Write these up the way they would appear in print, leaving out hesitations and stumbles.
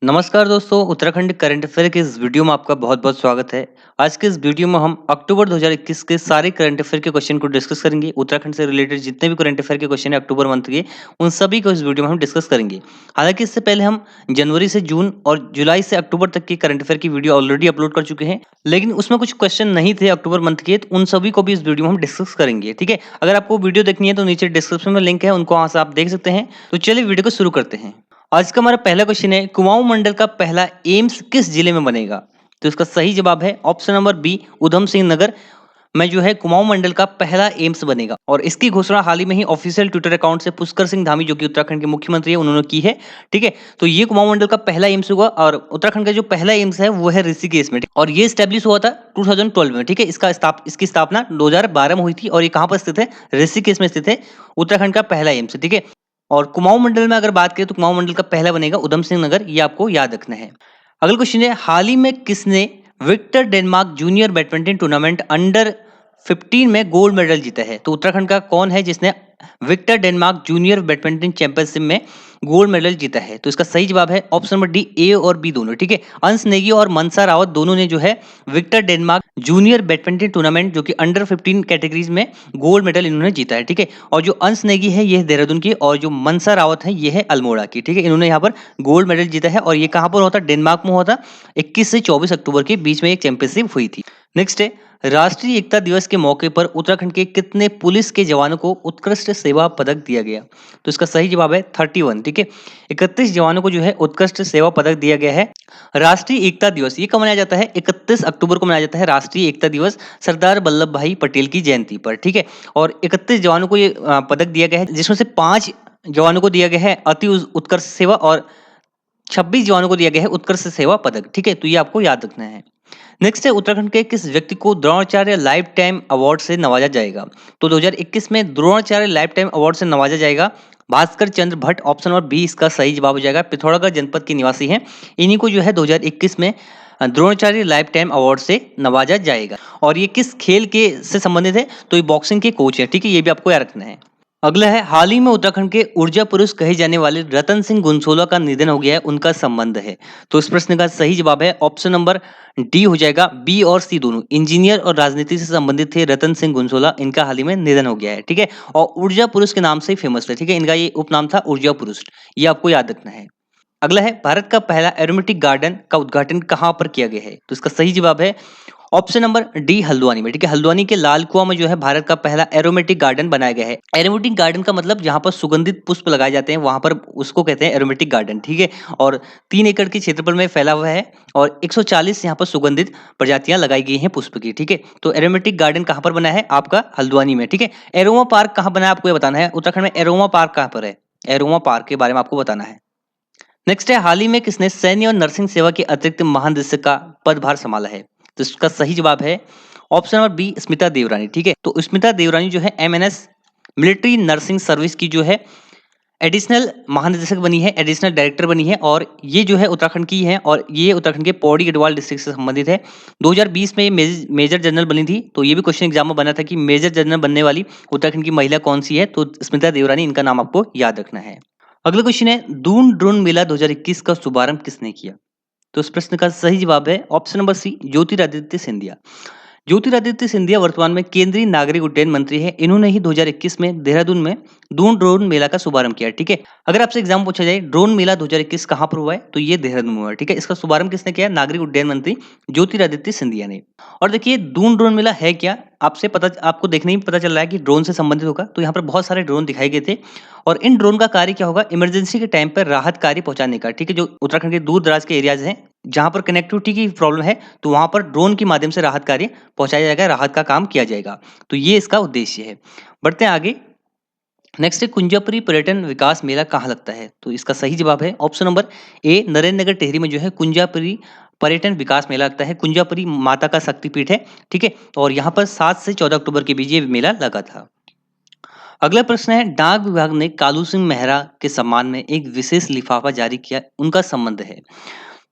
नमस्कार दोस्तों, Uttarakhand current affair के इस वीडियो में आपका बहुत-बहुत स्वागत है। आज के इस वीडियो में हम अक्टूबर 2021 के सारे करंट अफेयर के क्वेश्चन को डिस्कस करेंगे। उत्तराखंड से रिलेटेड जितने भी करंट अफेयर के क्वेश्चन हैं अक्टूबर मंथ के, उन सभी को इस वीडियो में हम डिस्कस करेंगे। हालाँकि इससे पहले हम जनवरी से जून और जुलाई से अक्टूबर तक के करंट अफेयर की वीडियो ऑलरेडी अपलोड कर चुके हैं, लेकिन उसमें कुछ क्वेश्चन नहीं थे अक्टूबर मंथ के, तो उन सभी को भी इस वीडियो में हम डिस्कस करेंगे, ठीक है? अगर आपको वीडियो देखनी है तो नीचे डिस्क्रिप्शन में लिंक है, उनको वहाँ से आप देख सकते हैं। तो चलिए वीडियो को शुरू करते हैं। आज का हमारा पहला क्वेश्चन है, कुमाऊं मंडल का पहला एम्स किस जिले में बनेगा? तो इसका सही जवाब है option number B, Udham Singh Nagar में जो है कुमाऊं मंडल का पहला एम्स बनेगा। और इसकी घोषणा हाल ही में ही ऑफिशियल ट्विटर अकाउंट से पुष्कर सिंह धामी, जो कि उत्तराखंड के मुख्यमंत्री है, उन्होंने की है। ठीक है, तो ये कुमाऊं मंडल का पहला एम्स होगा और उत्तराखंड का जो पहला एम्स है वो है ऋषिकेश में, और ये स्टैब्लिश हुआ था 2012 में। ठीक है, इसकी स्थापना 2012 में हुई थी और ये कहाँ पर स्थित है? ऋषिकेश में स्थित है। उत्तराखंड का पहला एम्स, ठीक है। और कुमाऊं मंडल में अगर बात करें तो कुमाऊं मंडल का पहला बनेगा उधम सिंह नगर, ये आपको याद रखना है। अगला क्वेश्चन है, हाल ही में किसने Victor Denmark junior badminton tournament under 15 में गोल्ड मेडल जीता है? तो उत्तराखंड का कौन है जिसने Victor Denmark junior badminton championship में गोल्ड मेडल जीता है? तो इसका सही जवाब है ऑप्शन नंबर डी, ए और बी दोनों। ठीक है, अंश नेगी और मनसा रावत दोनों ने जो है Victor Denmark junior badminton tournament, जो कि अंडर 15 कैटेगरीज में गोल्ड मेडल इन्होंने जीता है। ठीक है, और जो अंश नेगी है ये है देहरादून की, और जो मनसा रावत है ये है अल्मोड़ा की। ठीक है, इन्होंने यहाँ पर गोल्ड मेडल जीता है और ये कहाँ पर होता? डेनमार्क में होता। 21 से 24 अक्टूबर के बीच में एक चैंपियनशिप हुई थी। नेक्स्ट है, राष्ट्रीय एकता दिवस के मौके पर उत्तराखंड के कितने पुलिस के जवानों को उत्कृष्ट सेवा पदक दिया गया? तो इसका सही जवाब है 31। ठीक है, 31 जवानों को जो है उत्कृष्ट सेवा पदक दिया गया है। राष्ट्रीय एकता दिवस ये कब मनाया जाता है? 31 अक्टूबर को मनाया जाता है राष्ट्रीय एकता दिवस, सरदार वल्लभ भाई पटेल की जयंती पर। ठीक है, और 31 जवानों को ये पदक दिया गया है, जिसमें से 5 जवानों को दिया गया है अति उत्कृष्ट सेवा और 26 जवानों को दिया गया है उत्कृष्ट सेवा पदक। ठीक है, तो ये आपको याद रखना है। नेक्स्ट है, उत्तराखंड के किस व्यक्ति को द्रोणाचार्य लाइफ टाइम अवार्ड से नवाजा जाएगा? तो 2021 में द्रोणाचार्य लाइफ टाइम अवार्ड से नवाजा जाएगा भास्कर चंद्र भट्ट। ऑप्शन नंबर बी इसका सही जवाब हो जाएगा। पिथौरागढ़ जनपद के निवासी हैं, इन्हीं को जो है 2021 में द्रोणाचार्य लाइफ टाइम अवार्ड से नवाजा जाएगा। और ये किस खेल के से संबंधित है? तो ये बॉक्सिंग के कोच है। ठीक है, ये भी आपको याद रखना है। अगला है, हाल ही में उत्तराखंड के ऊर्जा पुरुष कहे जाने वाले रतन सिंह गुनसोला का निधन हो गया है, उनका संबंध है? तो इस प्रश्न का सही जवाब है ऑप्शन नंबर डी हो जाएगा। बी और सी दोनों इंजीनियर और राजनीति से संबंधित थे रतन सिंह गुनसोला, इनका हाल ही में निधन हो गया है। ठीक है, और ऊर्जा पुरुष के नाम से ही फेमस है। ठीक है, इनका ये उपनाम था ऊर्जा पुरुष, ये आपको याद रखना है। अगला है, भारत का पहला एरोमेटिक गार्डन का उद्घाटन कहाँ पर किया गया है? तो इसका सही जवाब है ऑप्शन नंबर डी, हल्द्वानी में। ठीक है, हल्द्वानी के लाल कुआं में जो है भारत का पहला एरोमेटिक गार्डन बनाया गया है। एरोमेटिक गार्डन का मतलब जहां पर सुगंधित पुष्प लगाए जाते हैं वहां पर उसको कहते हैं एरोमेटिक गार्डन। ठीक है, और 3 एकड़ के क्षेत्रफल में फैला हुआ है और 140 यहाँ पर सुगंधित प्रजातियां लगाई गई हैं पुष्प की। ठीक है, तो एरोमेटिक गार्डन कहाँ पर बना है? आपका हल्द्वानी में। ठीक है, एरोमा पार्क कहाँ बना है आपको ये बताना है। उत्तराखंड में एरोमा पार्क कहाँ पर है? एरोमा पार्क के बारे में आपको बताना है। नेक्स्ट है, हाल ही में किसने सैन्य और नर्सिंग सेवा के अतिरिक्त महानिदेशक का पदभार संभाला है? तो इसका सही जवाब है ऑप्शन नंबर बी, स्मिता देवरानी। ठीक है, तो स्मिता देवरानी जो है एमएनएस मिलिट्री नर्सिंग सर्विस की जो है एडिशनल महानिदेशक बनी है, एडिशनल डायरेक्टर बनी है, और ये जो है उत्तराखंड की है और ये उत्तराखंड के पौड़ी गढ़वाल डिस्ट्रिक्ट से संबंधित है। 2020 में ये मेजर जनरल बनी थी, तो ये भी क्वेश्चन एग्जाम में बना था कि मेजर जनरल बनने वाली उत्तराखंड की महिला कौन सी है? तो स्मिता देवरानी, इनका नाम आपको याद रखना है। अगला क्वेश्चन है, दून ड्रोन मेला 2021 का शुभारंभ किसने किया? तो इस प्रश्न का सही जवाब है option number C, Jyotiraditya Scindia. Jyotiraditya Scindia वर्तमान में केंद्रीय नागरिक उड्डयन मंत्री है। इन्होंने ही 2021 में देहरादून में दून ड्रोन मेला का शुभारंभ किया। ठीक है, अगर आपसे एग्जाम पूछा जाए ड्रोन मेला 2021 कहाँ पर हुआ है, तो ये देहरादून में हुआ है। ठीक है, इसका शुभारंभ किसने किया? नागरिक उड्डयन मंत्री ज्योतिरादित्य सिंधिया ने। और देखिए, दून ड्रोन मेला है क्या, आपको देखने ही पता चल रहा है कि ड्रोन से संबंधित होगा। तो यहाँ पर बहुत सारे ड्रोन दिखाए गए थे और इन ड्रोन का कार्य क्या होगा? इमरजेंसी के टाइम पर राहत कार्य पहुंचाने का। ठीक है, जो उत्तराखंड के दूर दराज के एरियाज हैं जहां पर कनेक्टिविटी की प्रॉब्लम है, तो वहां पर ड्रोन के माध्यम से राहत कार्य पहुंचाया जाएगा, राहत का काम किया जाएगा। तो ये इसका उद्देश्य है। बढ़ते हैं आगे। नेक्स्ट है, कुंजापुरी पर्यटन विकास मेला कहाँ लगता है? तो इसका सही जवाब है option number A, Narendra Nagar Tehri में जो है कुंजापुरी पर्यटन विकास मेला लगता है। कुंजापुरी माता का शक्तिपीठ है। ठीक है, और यहाँ पर 7 से 14 अक्टूबर के बीच ये मेला लगा था। अगला प्रश्न है, डाक विभाग ने कालू सिंह मेहरा के सम्मान में एक विशेष लिफाफा जारी किया, उनका संबंध है?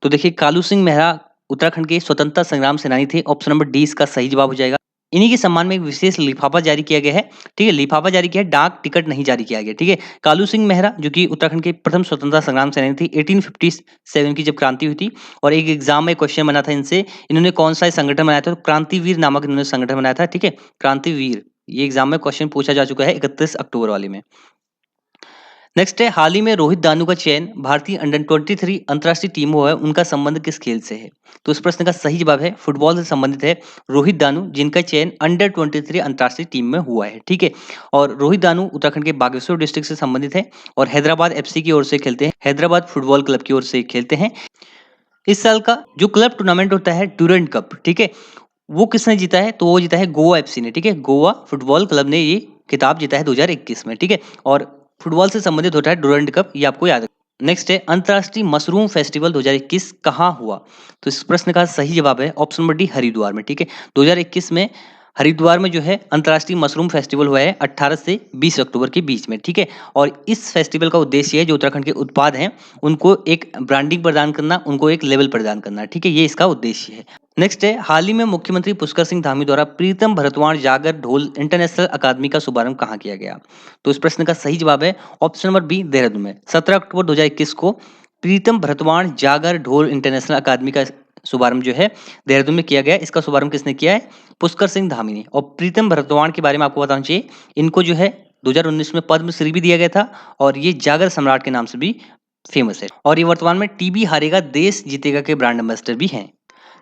तो देखिए, कालू सिंह मेहरा उत्तराखंड के स्वतंत्रता संग्राम सेनानी थे। ऑप्शन नंबर डी इसका सही जवाब हो जाएगा। इन्हीं के सम्मान में एक विशेष लिफाफा जारी किया गया है। ठीक है, लिफाफा जारी किया है, डाक टिकट नहीं जारी किया गया। ठीक है, कालू सिंह मेहरा जो कि उत्तराखंड के प्रथम स्वतंत्रता संग्राम सेनानी थी, 1857 की जब क्रांति हुई थी, और एक एग्जाम में क्वेश्चन बना था इनसे, इन्होंने कौन सा संगठन बनाया था? तो क्रांतिवीर नामक इन्होंने संगठन बनाया था। ठीक है, क्रांतिवीर, ये एग्जाम में क्वेश्चन पूछा जा चुका है 31 अक्टूबर वाले में। नेक्स्ट है, हाल ही में रोहित दानू का चयन भारतीय अंडर 23 अंतर्राष्ट्रीय टीम हुआ है, उनका संबंध किस खेल से है? तो इस प्रश्न का सही जवाब है फुटबॉल से संबंधित है रोहित दानू, जिनका चयन अंडर 23 अंतर्राष्ट्रीय टीम में हुआ है। ठीक है, और रोहित दानू उत्तराखंड के बागेश्वर डिस्ट्रिक्ट से संबंधित है और हैदराबाद एफसी की ओर से खेलते हैं, हैदराबाद फुटबॉल क्लब की ओर से खेलते हैं। इस साल का जो क्लब टूर्नामेंट होता है डूरेंट कप, ठीक है, वो किसने जीता है? तो वो जीता है गोवा एफसी ने। ठीक है, गोवा फुटबॉल क्लब ने ये खिताब जीता है 2021 में। ठीक है, और फुटबॉल से संबंधित होता है डूरेंट कप, ये आपको याद है। नेक्स्ट है, अंतर्राष्ट्रीय मशरूम फेस्टिवल 2021 कहाँ हुआ? तो इस प्रश्न का सही जवाब है ऑप्शन नंबर डी, हरिद्वार में। ठीक है, 2021 में हरिद्वार में जो है अंतर्राष्ट्रीय मशरूम फेस्टिवल हुआ है 18 से 20 अक्टूबर के बीच में। ठीक है, और इस फेस्टिवल का उद्देश्य है जो उत्तराखंड के उत्पाद हैं उनको एक ब्रांडिंग प्रदान करना, उनको एक लेवल प्रदान करना। ठीक है, ये इसका उद्देश्य है। नेक्स्ट है, हाल ही में मुख्यमंत्री पुष्कर सिंह धामी द्वारा प्रीतम भरतवाण जागर ढोल इंटरनेशनल अकादमी का शुभारंभ कहाँ किया गया? तो इस प्रश्न का सही जवाब है ऑप्शन नंबर बी, देहरादून में। 17 अक्टूबर 2021 को प्रीतम भरतवाण जागर ढोल इंटरनेशनल अकादमी का शुभारंभ जो है देहरादून में किया गया। इसका शुभारंभ किसने किया है? पुष्कर सिंह धामी ने। और प्रीतम भरतवाण के बारे में आपको बताना चाहिए, इनको जो है 2019 में पद्मश्री भी दिया गया था और ये जागर सम्राट के नाम से भी फेमस है, और ये वर्तमान में टीबी हारेगा देश जीतेगा के ब्रांड एम्बेसडर भी हैं।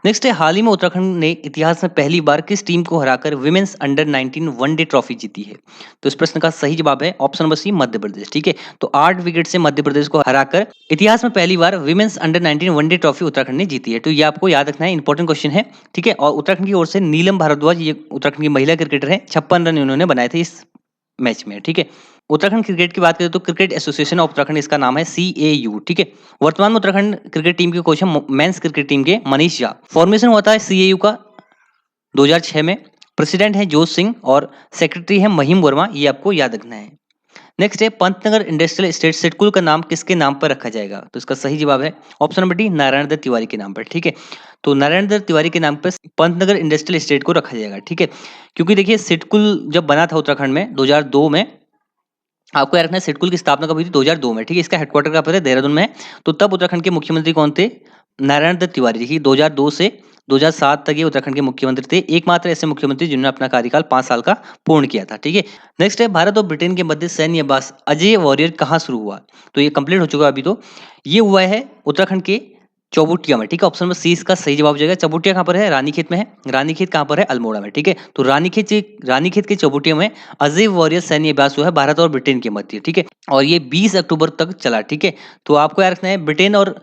नेक्स्ट है, हाल ही में उत्तराखंड ने इतिहास में पहली बार किस टीम को हराकर विमेंस अंडर 19 वनडे ट्रॉफी जीती है? तो इस प्रश्न का सही जवाब है ऑप्शन नंबर सी, मध्य प्रदेश। ठीक है, तो 8 विकेट से मध्य प्रदेश को हराकर इतिहास में पहली बार women's under 19 one day trophy Uttarakhand ने जीती है। तो ये आपको याद रखना है, इंपॉर्टेंट क्वेश्चन है। ठीक है, और उत्तराखंड की ओर से नीलम भारद्वाज, ये उत्तराखंड की महिला क्रिकेटर है, 56 रन इन्होंने बनाए थे इस मैच में। ठीक है, उत्तराखंड क्रिकेट की बात करें तो क्रिकेट एसोसिएशन ऑफ उत्तराखंड इसका नाम है, CAU। ठीक है, वर्तमान में उत्तराखंड क्रिकेट टीम के कोच हैं मेंस क्रिकेट टीम के मनीष झा। फॉर्मेशन हुआ था CAU का 2006 में। प्रेसिडेंट है जोश सिंह और सेक्रेटरी है महिम वर्मा, ये आपको याद रखना है। नेक्स्ट है, पंतनगर इंडस्ट्रियल एस्टेट सिडकुल का नाम किसके नाम पर रखा जाएगा? तो इसका सही जवाब है option number D, Narayan Dutt Tiwari के नाम पर। ठीक है, तो नारायण दत्त तिवारी के नाम पर पंतनगर इंडस्ट्रियल एस्टेट को रखा जाएगा। ठीक है, क्योंकि देखिए सिडकुल जब बना था उत्तराखंड में 2002 में, आपको याद रखना है सिडकुल की स्थापना कब हुई थी? 2002 में। ठीक है, इसका हेडक्वार्टर कहाँ पर है? देहरादून में। तो तब उत्तराखंड के मुख्यमंत्री कौन थे? नारायण दत्त तिवारी जी। 2002 से 2007 तक ये उत्तराखंड के मुख्यमंत्री थे, एकमात्र ऐसे मुख्यमंत्री जिन्होंने अपना कार्यकाल 5 साल का पूर्ण किया था। ठीक है, नेक्स्ट है, भारत और ब्रिटेन के मध्य सैन्य अभ्यास अजय वॉरियर कहाँ शुरू हुआ? तो ये कंप्लीट हो चुका है अभी। तो ये हुआ है उत्तराखंड के चौबुटिया में। ठीक है, ऑप्शन नंबर सी इसका सही जवाब हो जाएगा। चौबुटिया कहाँ पर है? रानीखेत में है। रानीखेत कहाँ पर है? अल्मोड़ा में। ठीक है, तो रानीखेत के चौबुटिया में अजय वॉरियर सैन्य अभ्यास हुआ है भारत और ब्रिटेन के मध्य। ठीक है, और ये 20 अक्टूबर तक चला। ठीक है, तो आपको याद रखना है ब्रिटेन और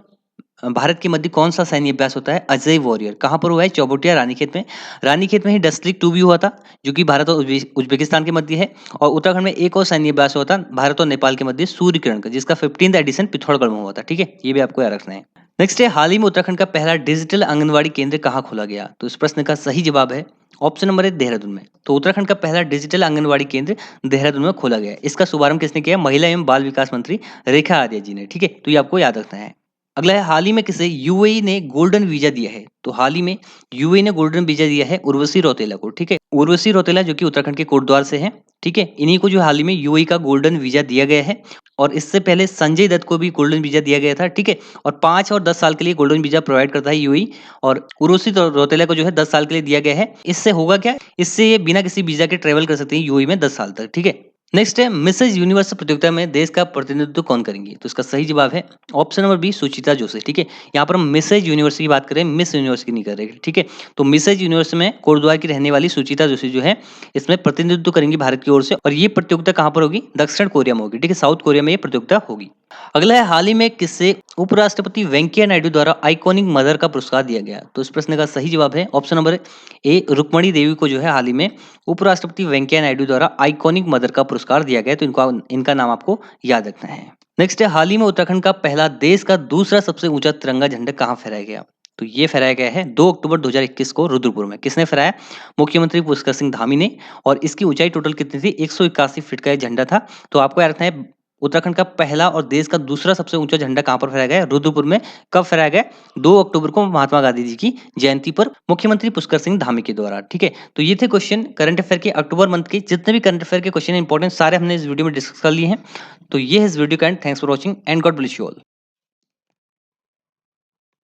भारत के मध्य कौन सा सैन्य अभ्यास होता है? अजय वॉरियर। कहाँ पर हुआ है? चौबुटिया, रानीखेत में। रानीखेत में ही डस्ट्रिक्ट 2 भी हुआ था, जो कि भारत और उज्बेकिस्तान के मध्य है। और उत्तराखंड में एक और सैन्य अभ्यास हुआ था भारत और नेपाल के मध्य, सूर्य किरण का, जिसका 15th एडिशन पिथौरागढ़ में हुआ था। ठीक है, ये भी आपको याद रखना है। नेक्स्ट है, हाल ही में उत्तराखंड का पहला डिजिटल आंगनवाड़ी केंद्र कहाँ खोला गया? तो इस प्रश्न का सही जवाब है ऑप्शन नंबर है, देहरादून में। तो उत्तराखंड का पहला डिजिटल आंगनवाड़ी केंद्र देहरादून में खोला गया है। इसका शुभारंभ किसने किया? महिला एवं बाल विकास मंत्री रेखा आर्या जी ने। ठीक है, तो ये आपको याद रखना है। अगला है, हाल ही में किसे यूएई ने गोल्डन वीजा दिया है? तो हाल ही में यूएई ने गोल्डन वीजा दिया है उर्वशी रौतेला को। ठीक है, उर्वशी रौतेला जो कि उत्तराखंड के कोटद्वार से है। ठीक है, इन्हीं को जो हाल ही में यूएई का गोल्डन वीजा दिया गया है, और इससे पहले संजय दत्त को भी गोल्डन वीजा दिया गया था। ठीक है, और 5 और 10 साल के लिए गोल्डन वीजा प्रोवाइड करता है यूएई, और उर्वशी रौतेला को जो है 10 साल के लिए दिया गया है। इससे होगा क्या? इससे ये बिना किसी वीजा के ट्रेवल कर सकते हैं यूएई में 10 साल तक। ठीक है, नेक्स्ट है, मिसेज यूनिवर्स प्रतियोगिता में देश का प्रतिनिधित्व कौन करेंगे? तो इसका सही जवाब है ऑप्शन नंबर बी, सुचिता जोशी। ठीक है, यहाँ पर हम मिसेज यूनिवर्स की बात करें, मिस यूनिवर्स की नहीं कर रहे। ठीक है, तो मिसेज यूनिवर्स में कोटद्वार की रहने वाली सुचिता जोशी जो है इसमें प्रतिनिधित्व करेंगी भारत की ओर से, और ये प्रतियोगिता कहाँ पर होगी? दक्षिण कोरिया में होगी। ठीक है, साउथ कोरिया में ये प्रतियोगिता होगी। अगला है, हाल ही में किसे उपराष्ट्रपति वेंकैया नायडू द्वारा आइकॉनिक मदर का पुरस्कार दिया गया? तो इस प्रश्न का सही जवाब है ऑप्शन नंबर ए, रुक्मणी देवी को जो है हाल ही में उपराष्ट्रपति वेंकैया नायडू द्वारा आइकॉनिक मदर का पुरस्कार दिया गया। तो इनका नाम आपको याद रखना है। नेक्स्ट है, हाल ही में उत्तराखंड का पहला देश का दूसरा सबसे ऊंचा तिरंगा झंडा कहाँ फहराया गया? तो ये फहराया गया है 2 अक्टूबर 2021 को रुद्रपुर में। किसने फहराया? मुख्यमंत्री पुष्कर सिंह धामी ने। और इसकी ऊंचाई टोटल कितनी थी? 181 फीट का ये झंडा था। तो आपको याद रखना है उत्तराखंड का पहला और देश का दूसरा सबसे ऊंचा झंडा कहां पर फहराया गया? रुद्रपुर में। कब फहराया गया? 2 अक्टूबर को महात्मा गांधी जी की जयंती पर मुख्यमंत्री पुष्कर सिंह धामी के द्वारा। ठीक है, तो ये थे क्वेश्चन करंट अफेयर के अक्टूबर मंथ के। जितने भी करंट अफेयर के क्वेश्चन इंपॉर्टेंट सारे हमने इस वीडियो में डिस्कस कर लिए हैं। तो ये है इस वीडियो का and. Thanks for watching and God bless you all.